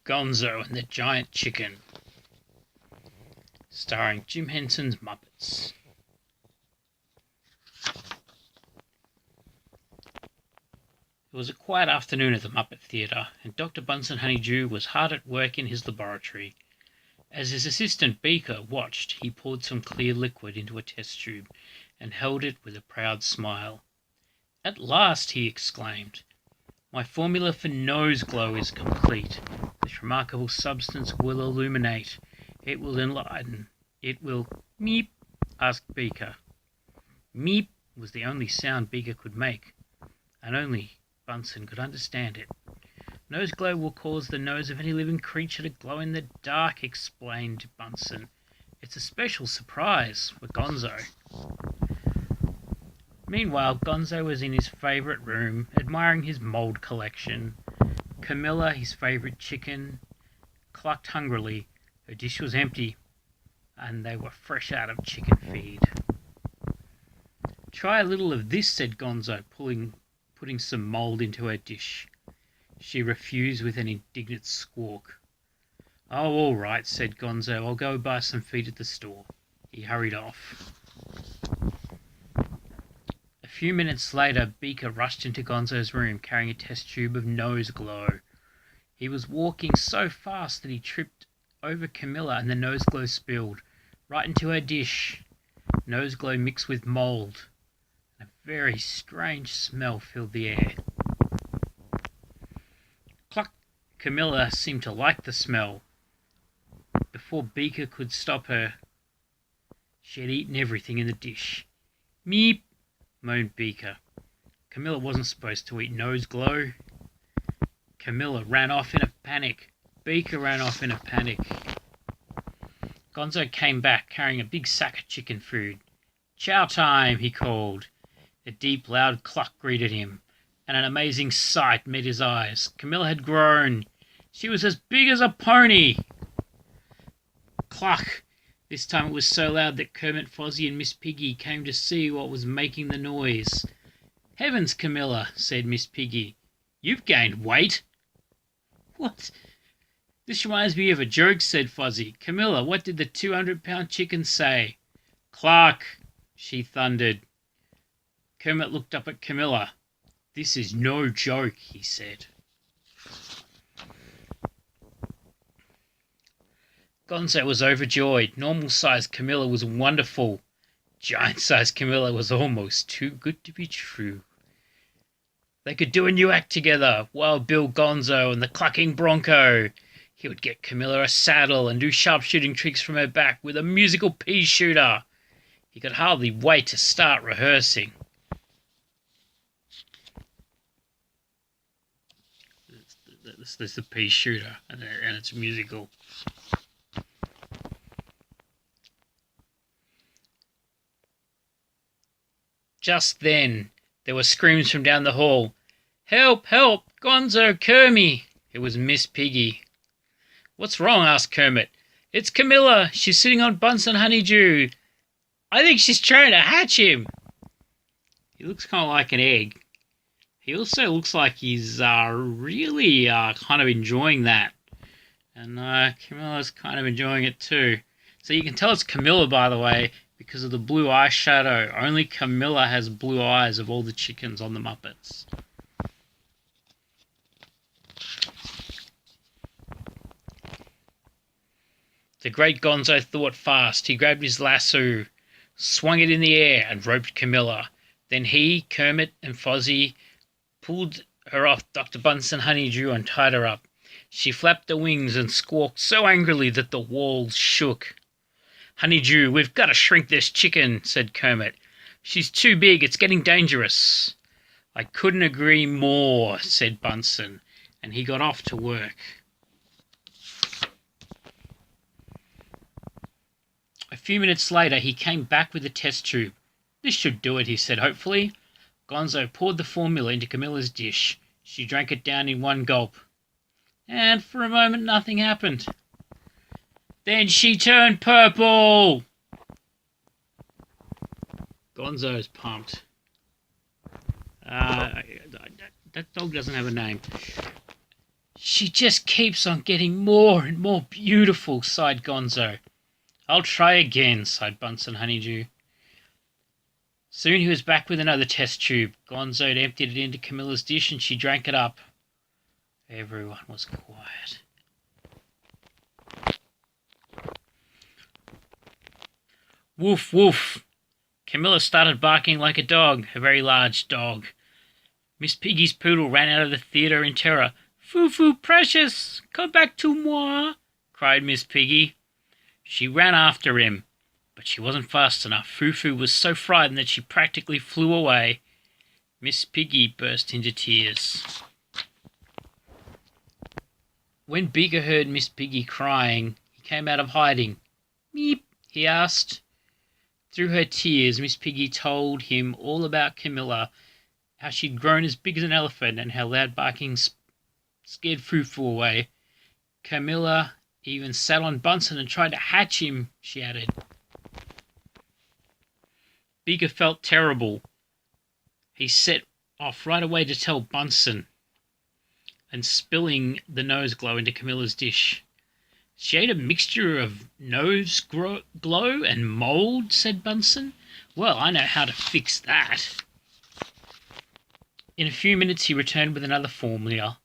Gonzo and the Giant Chicken, starring Jim Henson's Muppets. It was a quiet afternoon at the Muppet Theatre, and Dr. Bunsen Honeydew was hard at work in his laboratory. As his assistant Beaker watched, he poured some clear liquid into a test tube and held it with a proud smile. "At last," he exclaimed, "my formula for nose glow is complete. This remarkable substance will illuminate. It will enlighten. It will—" "Meep," asked Beaker. "Meep" was the only sound Beaker could make, and only Bunsen could understand it. "Nose glow will cause the nose of any living creature to glow in the dark," explained Bunsen. "It's a special surprise for Gonzo." Meanwhile, Gonzo was in his favourite room, admiring his mould collection. Camilla, his favourite chicken, clucked hungrily. Her dish was empty, and they were fresh out of chicken feed. "Try a little of this," said Gonzo, putting some mould into her dish. She refused with an indignant squawk. "Oh, all right," said Gonzo. "I'll go buy some feed at the store." He hurried off. A few minutes later, Beaker rushed into Gonzo's room carrying a test tube of nose glow. He was walking so fast that he tripped over Camilla, and the nose glow spilled right into her dish. Nose glow mixed with mould. A very strange smell filled the air. Cluck! Camilla seemed to like the smell. Before Beaker could stop her, she had eaten everything in the dish. "Meep," moaned Beaker. Camilla wasn't supposed to eat nose glow. Camilla ran off in a panic. Beaker ran off in a panic. Gonzo came back carrying a big sack of chicken food. "Chow time," he called. A deep, loud cluck greeted him, and an amazing sight met his eyes. Camilla had grown. She was as big as a pony. Cluck! This time it was so loud that Kermit, Fozzie and Miss Piggy came to see what was making the noise. "Heavens, Camilla," said Miss Piggy, "you've gained weight." "What? This reminds me of a joke," said Fozzie. "Camilla, what did the 200-pound chicken say?" "Cluck!" she thundered. Kermit looked up at Camilla. "This is no joke," he said. Gonzo was overjoyed. Normal-sized Camilla was wonderful. Giant-sized Camilla was almost too good to be true. They could do a new act together. Wild Bill Gonzo and the Clucking Bronco. He would get Camilla a saddle and do sharpshooting tricks from her back with a musical pea shooter. He could hardly wait to start rehearsing. This is the pea shooter, and it's musical. Just then, there were screams from down the hall. "Help! Help! Gonzo! Kermie!" It was Miss Piggy. "What's wrong?" asked Kermit. "It's Camilla. She's sitting on Bunsen Honeydew. I think she's trying to hatch him." He looks kind of like an egg. He also looks like he's really kind of enjoying that. And Camilla's kind of enjoying it too. So you can tell it's Camilla, by the way, because of the blue eyeshadow. Only Camilla has blue eyes of all the chickens on the Muppets. The great Gonzo thought fast. He grabbed his lasso, swung it in the air, and roped Camilla. Then he, Kermit, and Fozzie pulled her off Dr. Bunsen Honeydew and tied her up. She flapped her wings and squawked so angrily that the walls shook. "Honeydew, we've got to shrink this chicken," said Kermit. "She's too big. It's getting dangerous." "I couldn't agree more," said Bunsen, and he got off to work. A few minutes later, he came back with a test tube. "This should do it," he said hopefully. Gonzo poured the formula into Camilla's dish. She drank it down in one gulp. And for a moment, nothing happened. Then she turned purple. Gonzo's pumped. That dog doesn't have a name. She just keeps on getting more and more beautiful, sighed Gonzo. I'll try again, sighed Bunsen Honeydew. Soon he was back with another test tube. Gonzo had emptied it into Camilla's dish and she drank it up. Everyone was quiet. Woof, woof. Camilla started barking like a dog, a very large dog. Miss Piggy's poodle ran out of the theatre in terror. Foo-foo, precious, come back to moi, cried Miss Piggy. She ran after him, but she wasn't fast enough. Foo-foo was so frightened that she practically flew away. Miss Piggy burst into tears. When Beaker heard Miss Piggy crying, he came out of hiding. Meep, he asked. Through her tears, Miss Piggy told him all about Camilla, how she'd grown as big as an elephant and how loud barking scared Foo-foo away. Camilla even sat on Bunsen and tried to hatch him, she added. Beaker felt terrible. He set off right away to tell Bunsen, and spilling the nose glow into Camilla's dish. She ate a mixture of nose glow and mould, said Bunsen. Well, I know how to fix that. In a few minutes he returned with another formula.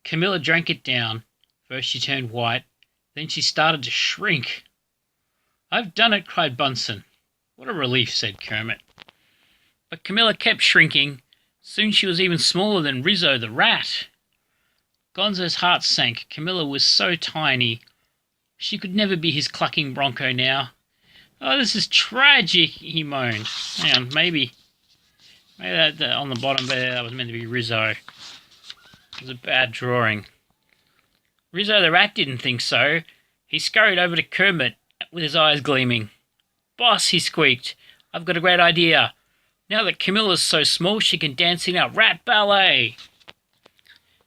Camilla drank it down. First she turned white, then she started to shrink. I've done it, cried Bunsen. What a relief, said Kermit. But Camilla kept shrinking. Soon she was even smaller than Rizzo the rat. Gonzo's heart sank. Camilla was so tiny. She could never be his clucking bronco now. Oh, this is tragic, he moaned. Hang on, maybe that on the bottom there, that was meant to be Rizzo. It was a bad drawing. Rizzo the rat didn't think so. He scurried over to Kermit with his eyes gleaming. Boss, he squeaked, I've got a great idea. Now that Camilla's so small, she can dance in our rat ballet.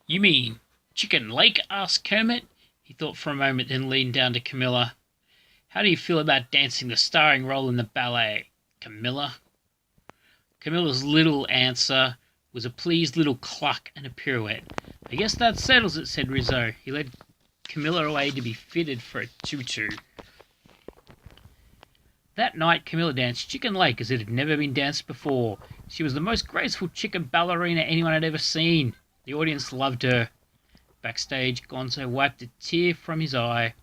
You mean Chicken Lake? Asked Kermit. He thought for a moment, then leaned down to Camilla. How do you feel about dancing the starring role in the ballet, Camilla? Camilla's little answer was a pleased little cluck and a pirouette. I guess that settles it, said Rizzo. He led Camilla away to be fitted for a tutu. That night Camilla danced Chicken Lake as it had never been danced before. She was the most graceful chicken ballerina anyone had ever seen. The audience loved her. Backstage, Gonzo wiped a tear from his eye.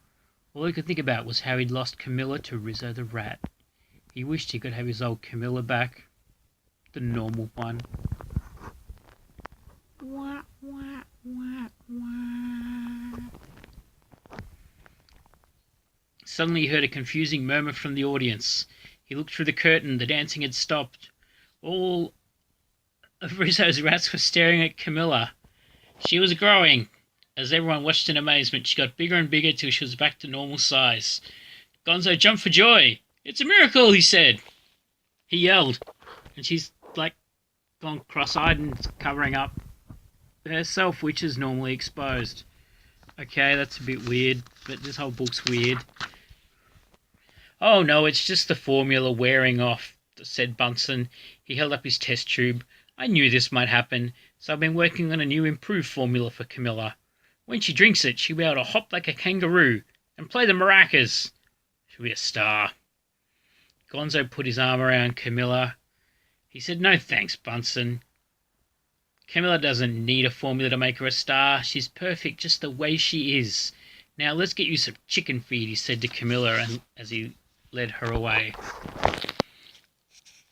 All he could think about was how he'd lost Camilla to Rizzo the rat. He wished he could have his old Camilla back. The normal one. Wah, wah, wah, wah. Suddenly he heard a confusing murmur from the audience. He looked through the curtain. The dancing had stopped. All of Rizzo's rats were staring at Camilla. She was growing. As everyone watched in amazement, she got bigger and bigger till she was back to normal size. Gonzo jumped for joy. It's a miracle, he said. He yelled. And she's gone cross-eyed and covering up herself, which is normally exposed. Okay, that's a bit weird, but this whole book's weird. Oh no, it's just the formula wearing off, said Bunsen. He held up his test tube. I knew this might happen, so I've been working on a new improved formula for Camilla. When she drinks it, she'll be able to hop like a kangaroo and play the maracas. She'll be a star. Gonzo put his arm around Camilla. He said, no thanks, Bunsen. Camilla doesn't need a formula to make her a star. She's perfect just the way she is. Now let's get you some chicken feed, he said to Camilla and as he led her away.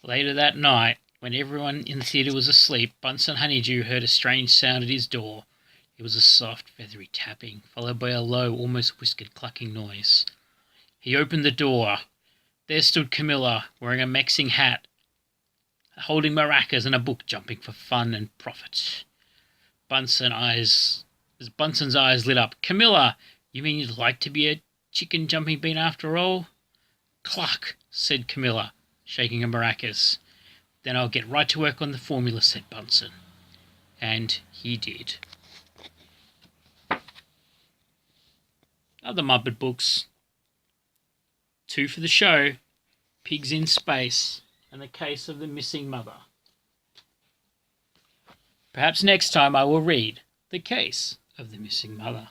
Later that night, when everyone in the theatre was asleep, Bunsen Honeydew heard a strange sound at his door. It was a soft, feathery tapping, followed by a low, almost whiskered clucking noise. He opened the door. There stood Camilla, wearing a Mexing hat, holding maracas and a book, jumping for fun and profit. Bunsen's eyes lit up. Camilla, you mean you'd like to be a chicken jumping bean after all? Cluck, said Camilla, shaking her maracas. Then I'll get right to work on the formula, said Bunsen. And he did. Other Muppet books. 2 for the Show, Pigs in Space, and The Case of the Missing Mother. Perhaps next time I will read The Case of the missing mother.